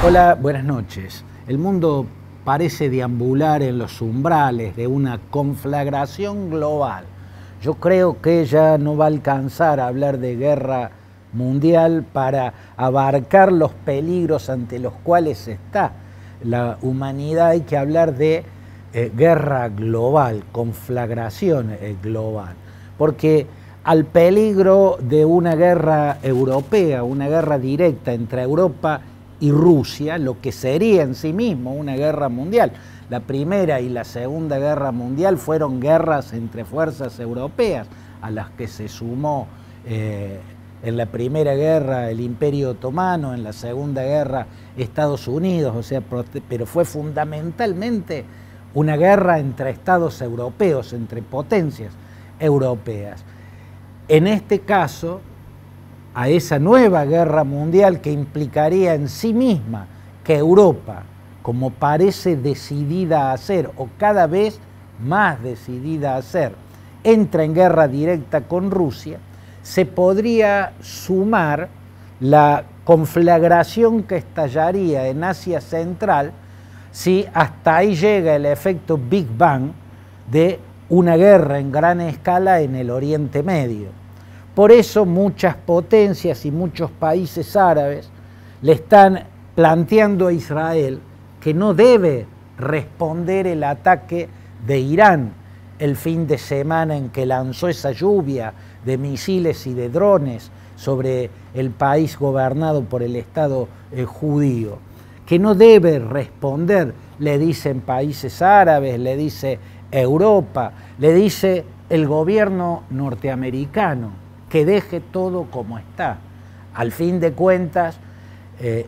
Hola, buenas noches. El mundo parece deambular en los umbrales de una conflagración global. Yo creo que ya no va a alcanzar a hablar de guerra mundial para abarcar los peligros ante los cuales está la humanidad. Hay que hablar de guerra global, conflagración global, porque al peligro de una guerra europea, una guerra directa entre Europa y Rusia, lo que sería en sí mismo una guerra mundial. La Primera y la Segunda Guerra Mundial fueron guerras entre fuerzas europeas, a las que se sumó en la Primera Guerra el Imperio Otomano, en la Segunda Guerra Estados Unidos, o sea, pero fue fundamentalmente una guerra entre estados europeos, entre potencias europeas. En este caso, a esa nueva guerra mundial que implicaría en sí misma que Europa, como parece decidida a hacer, o cada vez más decidida a hacer, entra en guerra directa con Rusia, se podría sumar la conflagración que estallaría en Asia Central si hasta ahí llega el efecto Big Bang de una guerra en gran escala en el Oriente Medio. Por eso muchas potencias y muchos países árabes le están planteando a Israel que no debe responder el ataque de Irán el fin de semana en que lanzó esa lluvia de misiles y de drones sobre el país gobernado por el Estado judío. Que no debe responder, le dicen países árabes, le dice Europa, le dice el gobierno norteamericano, que deje todo como está. Al fin de cuentas,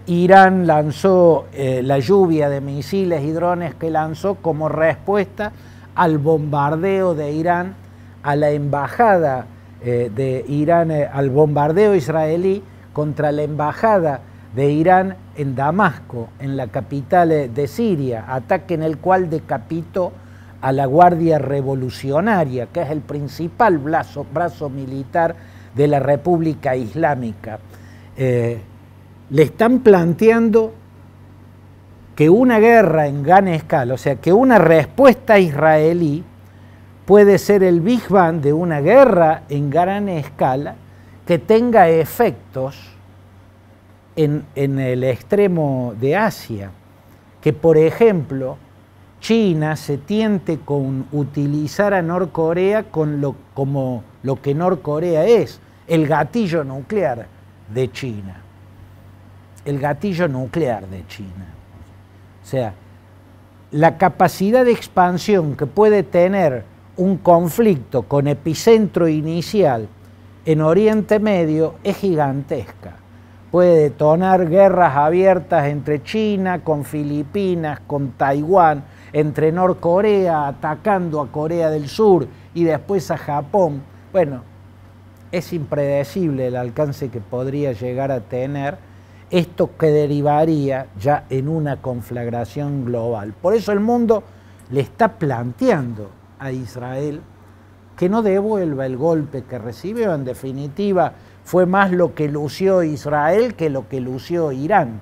Irán lanzó la lluvia de misiles y drones que lanzó como respuesta al bombardeo de Irán a la embajada de Irán, al bombardeo israelí contra la embajada de Irán en Damasco, en la capital de Siria, ataque en el cual decapitó a la Guardia Revolucionaria, que es el principal brazo militar de la República Islámica. Le están planteando que una guerra en gran escala, o sea, que una respuesta israelí puede ser el Big Bang de una guerra en gran escala que tenga efectos en el extremo de Asia, que por ejemplo China se tiente con utilizar a Norcorea como lo que Norcorea es, el gatillo nuclear de China. El gatillo nuclear de China. O sea, la capacidad de expansión que puede tener un conflicto con epicentro inicial en Oriente Medio es gigantesca. Puede detonar guerras abiertas entre China, con Filipinas, con Taiwán, entre Norcorea atacando a Corea del Sur y después a Japón. Bueno, es impredecible el alcance que podría llegar a tener esto, que derivaría ya en una conflagración global. Por eso el mundo le está planteando a Israel que no devuelva el golpe que recibió. En definitiva, fue más lo que lució Israel que lo que lució Irán.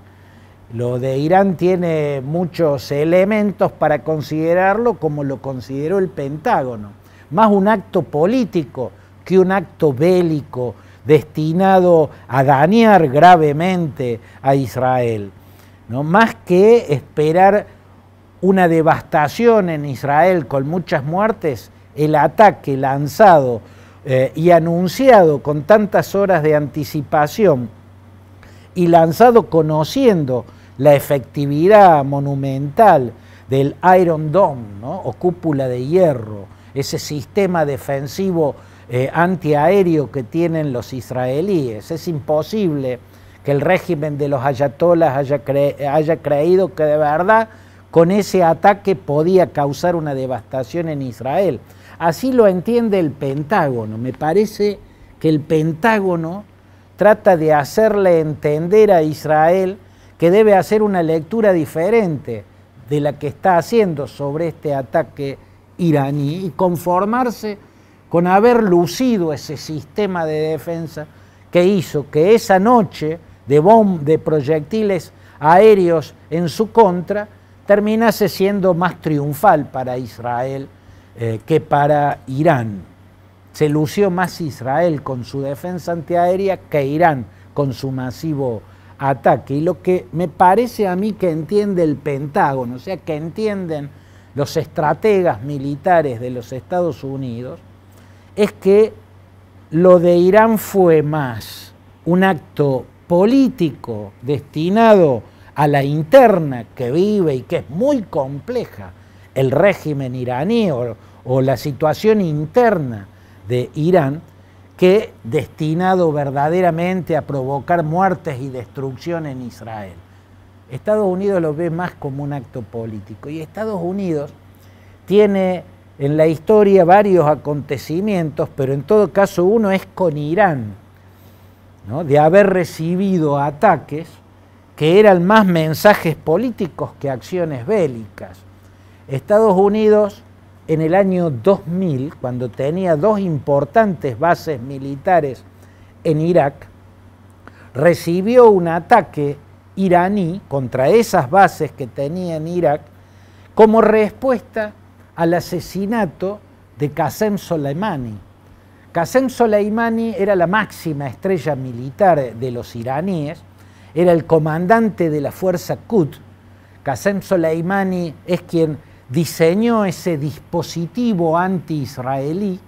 Lo de Irán tiene muchos elementos para considerarlo como lo consideró el Pentágono, más un acto político que un acto bélico destinado a dañar gravemente a Israel, ¿no? Más que esperar una devastación en Israel con muchas muertes, el ataque lanzado y anunciado con tantas horas de anticipación y lanzado conociendo la efectividad monumental del Iron Dome, ¿no? O cúpula de hierro, ese sistema defensivo antiaéreo que tienen los israelíes. Es imposible que el régimen de los ayatolás haya creído que de verdad con ese ataque podía causar una devastación en Israel. Así lo entiende el Pentágono. Me parece que el Pentágono trata de hacerle entender a Israel que debe hacer una lectura diferente de la que está haciendo sobre este ataque iraní y conformarse con haber lucido ese sistema de defensa que hizo que esa noche de proyectiles aéreos en su contra, terminase siendo más triunfal para Israel que para Irán. Se lució más Israel con su defensa antiaérea que Irán con su masivo ataque. Y lo que me parece a mí que entiende el Pentágono, o sea, que entienden los estrategas militares de los Estados Unidos, es que lo de Irán fue más un acto político destinado a la interna que vive y que es muy compleja el régimen iraní o la situación interna de Irán, que destinado verdaderamente a provocar muertes y destrucción en Israel. Estados Unidos lo ve más como un acto político, y Estados Unidos tiene en la historia varios acontecimientos, pero en todo caso uno es con Irán, ¿no?, de haber recibido ataques que eran más mensajes políticos que acciones bélicas. Estados Unidos en el año 2000, cuando tenía dos importantes bases militares en Irak, recibió un ataque iraní contra esas bases que tenía en Irak como respuesta al asesinato de Qasem Soleimani. Qasem Soleimani era la máxima estrella militar de los iraníes, era el comandante de la fuerza Quds. Qasem Soleimani es quien diseñó ese dispositivo anti-israelí,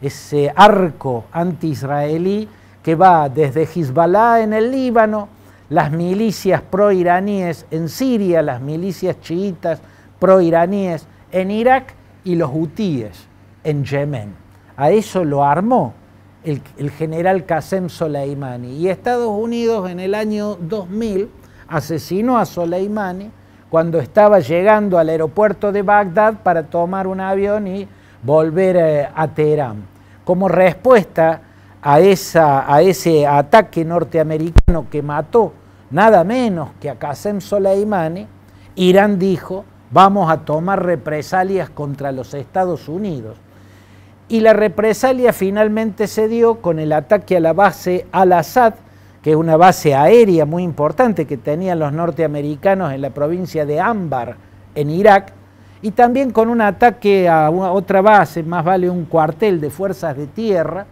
ese arco anti-israelí que va desde Hezbollah en el Líbano, las milicias pro-iraníes en Siria, las milicias chiitas pro-iraníes en Irak y los hutíes en Yemen. A eso lo armó el general Qasem Soleimani. Y Estados Unidos en el año 2000 asesinó a Soleimani cuando estaba llegando al aeropuerto de Bagdad para tomar un avión y volver a Teherán. Como respuesta a ese ataque norteamericano que mató nada menos que a Qasem Soleimani, Irán dijo: vamos a tomar represalias contra los Estados Unidos. Y la represalia finalmente se dio con el ataque a la base Al-Assad, que es una base aérea muy importante que tenían los norteamericanos en la provincia de Anbar, en Irak, y también con un ataque a otra base, más vale un cuartel de fuerzas de tierra,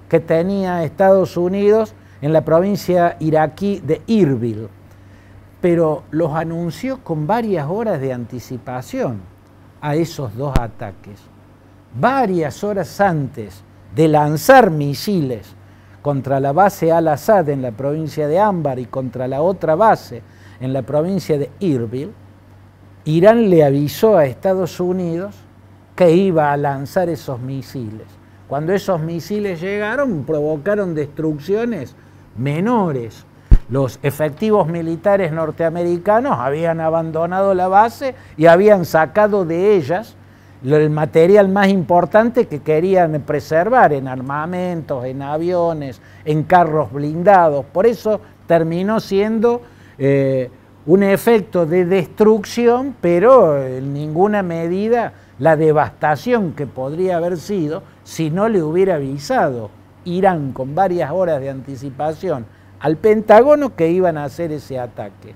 que tenía Estados Unidos en la provincia iraquí de Irbil. Pero los anunció con varias horas de anticipación a esos dos ataques. Varias horas antes de lanzar misiles contra la base Al-Assad en la provincia de Anbar y contra la otra base en la provincia de Irbil, Irán le avisó a Estados Unidos que iba a lanzar esos misiles. Cuando esos misiles llegaron, provocaron destrucciones menores. Los efectivos militares norteamericanos habían abandonado la base y habían sacado de ellas el material más importante que querían preservar en armamentos, en aviones, en carros blindados. Por eso terminó siendo un efecto de destrucción, pero en ninguna medida la devastación que podría haber sido si no le hubiera avisado Irán con varias horas de anticipación al Pentágono que iban a hacer ese ataque.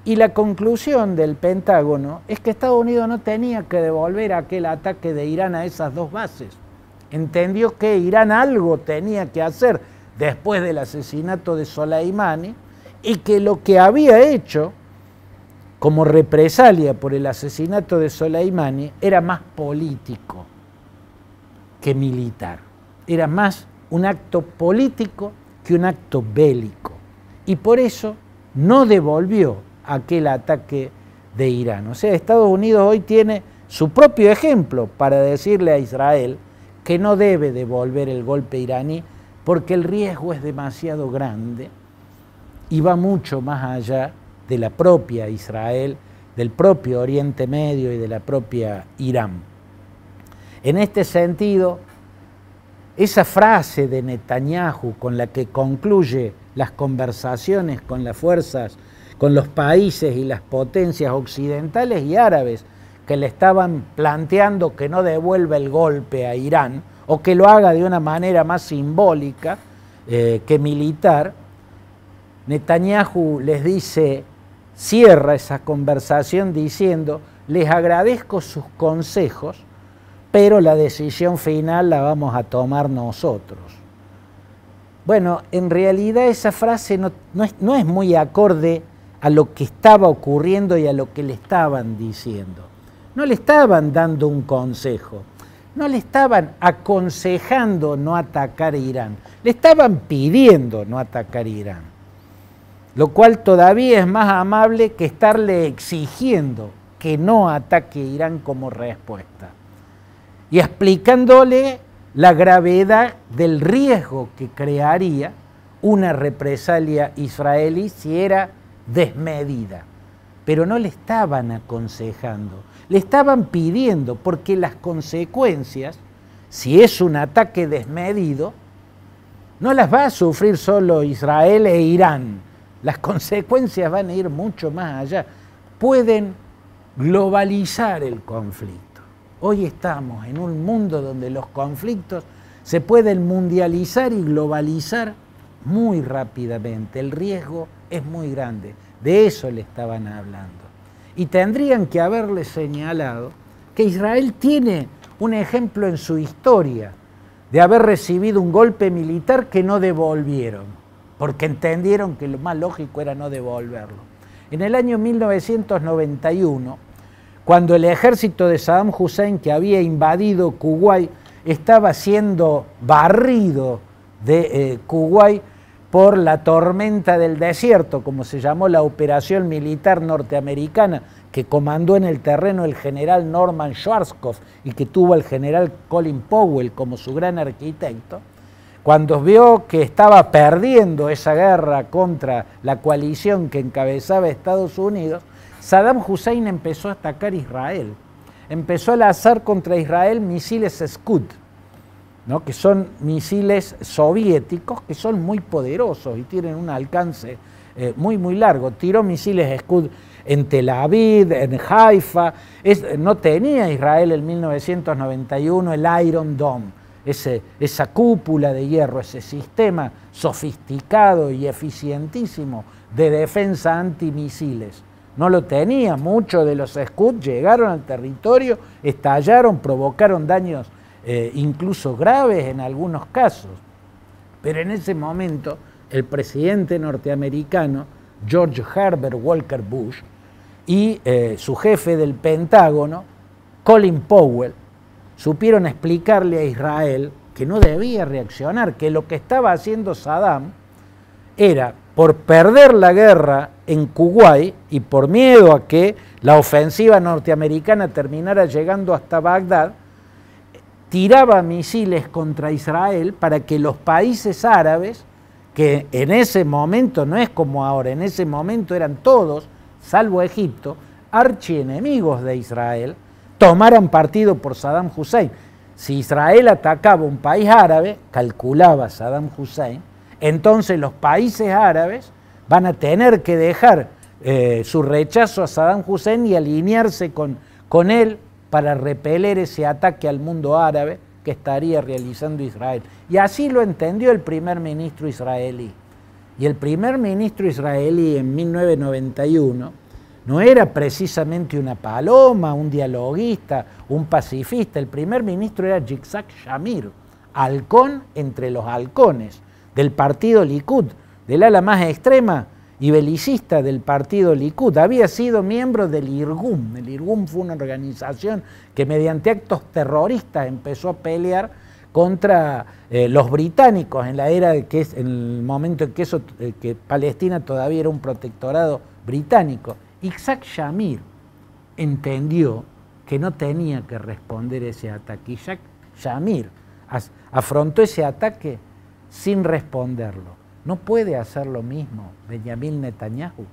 Y la conclusión del Pentágono es que Estados Unidos no tenía que devolver aquel ataque de Irán a esas dos bases. Entendió que Irán algo tenía que hacer después del asesinato de Soleimani y que lo que había hecho como represalia por el asesinato de Soleimani era más político que militar. Era más un acto político que un acto bélico. Y por eso no devolvió aquel ataque de Irán. O sea, Estados Unidos hoy tiene su propio ejemplo para decirle a Israel que no debe devolver el golpe iraní porque el riesgo es demasiado grande y va mucho más allá de la propia Israel, del propio Oriente Medio y de la propia Irán. En este sentido, esa frase de Netanyahu con la que concluye las conversaciones con las fuerzas, con los países y las potencias occidentales y árabes que le estaban planteando que no devuelva el golpe a Irán o que lo haga de una manera más simbólica que militar, Netanyahu les dice: cierra esa conversación diciendo: les agradezco sus consejos, pero la decisión final la vamos a tomar nosotros. Bueno, en realidad esa frase no es muy acorde a lo que estaba ocurriendo y a lo que le estaban diciendo. No le estaban dando un consejo, no le estaban aconsejando no atacar a Irán, le estaban pidiendo no atacar a Irán, lo cual todavía es más amable que estarle exigiendo que no ataque a Irán como respuesta, y explicándole la gravedad del riesgo que crearía una represalia israelí si era desmedida. Pero no le estaban aconsejando, le estaban pidiendo, porque las consecuencias, si es un ataque desmedido, no las va a sufrir solo Israel e Irán. Las consecuencias van a ir mucho más allá. Pueden globalizar el conflicto. Hoy estamos en un mundo donde los conflictos se pueden mundializar y globalizar muy rápidamente. El riesgo es muy grande. De eso le estaban hablando. Y tendrían que haberle señalado que Israel tiene un ejemplo en su historia de haber recibido un golpe militar que no devolvieron, porque entendieron que lo más lógico era no devolverlo. En el año 1991, cuando el ejército de Saddam Hussein, que había invadido Kuwait, estaba siendo barrido de Kuwait por la tormenta del desierto, como se llamó la operación militar norteamericana, que comandó en el terreno el general Norman Schwarzkopf y que tuvo al general Colin Powell como su gran arquitecto. Cuando vio que estaba perdiendo esa guerra contra la coalición que encabezaba Estados Unidos, Saddam Hussein empezó a atacar Israel. Empezó a lanzar contra Israel misiles Scud, ¿no? Que son misiles soviéticos que son muy poderosos y tienen un alcance muy largo. Tiró misiles Scud en Tel Aviv, en Haifa. No tenía Israel en 1991 el Iron Dome, esa cúpula de hierro, ese sistema sofisticado y eficientísimo de defensa antimisiles. No lo tenía. Muchos de los Scud llegaron al territorio, estallaron, provocaron daños incluso graves en algunos casos. Pero en ese momento el presidente norteamericano George Herbert Walker Bush y su jefe del Pentágono, Colin Powell, supieron explicarle a Israel que no debía reaccionar, que lo que estaba haciendo Saddam era, por perder la guerra en Kuwait y por miedo a que la ofensiva norteamericana terminara llegando hasta Bagdad, tiraba misiles contra Israel para que los países árabes, que en ese momento no es como ahora, en ese momento eran todos, salvo Egipto, archienemigos de Israel, tomaran partido por Saddam Hussein. Si Israel atacaba un país árabe, calculaba Saddam Hussein, entonces los países árabes van a tener que dejar su rechazo a Saddam Hussein y alinearse con él para repeler ese ataque al mundo árabe que estaría realizando Israel. Y así lo entendió el primer ministro israelí. Y el primer ministro israelí en 1991 no era precisamente una paloma, un dialoguista, un pacifista. El primer ministro era Yitzhak Shamir, halcón entre los halcones, del partido Likud, del ala más extrema y belicista del partido Likud. Había sido miembro del Irgun. El Irgun fue una organización que mediante actos terroristas empezó a pelear contra los británicos en la era en el momento en que Palestina todavía era un protectorado británico. Yitzhak Shamir entendió que no tenía que responder ese ataque. Yitzhak Shamir afrontó ese ataque sin responderlo. No puede hacer lo mismo Benjamín Netanyahu.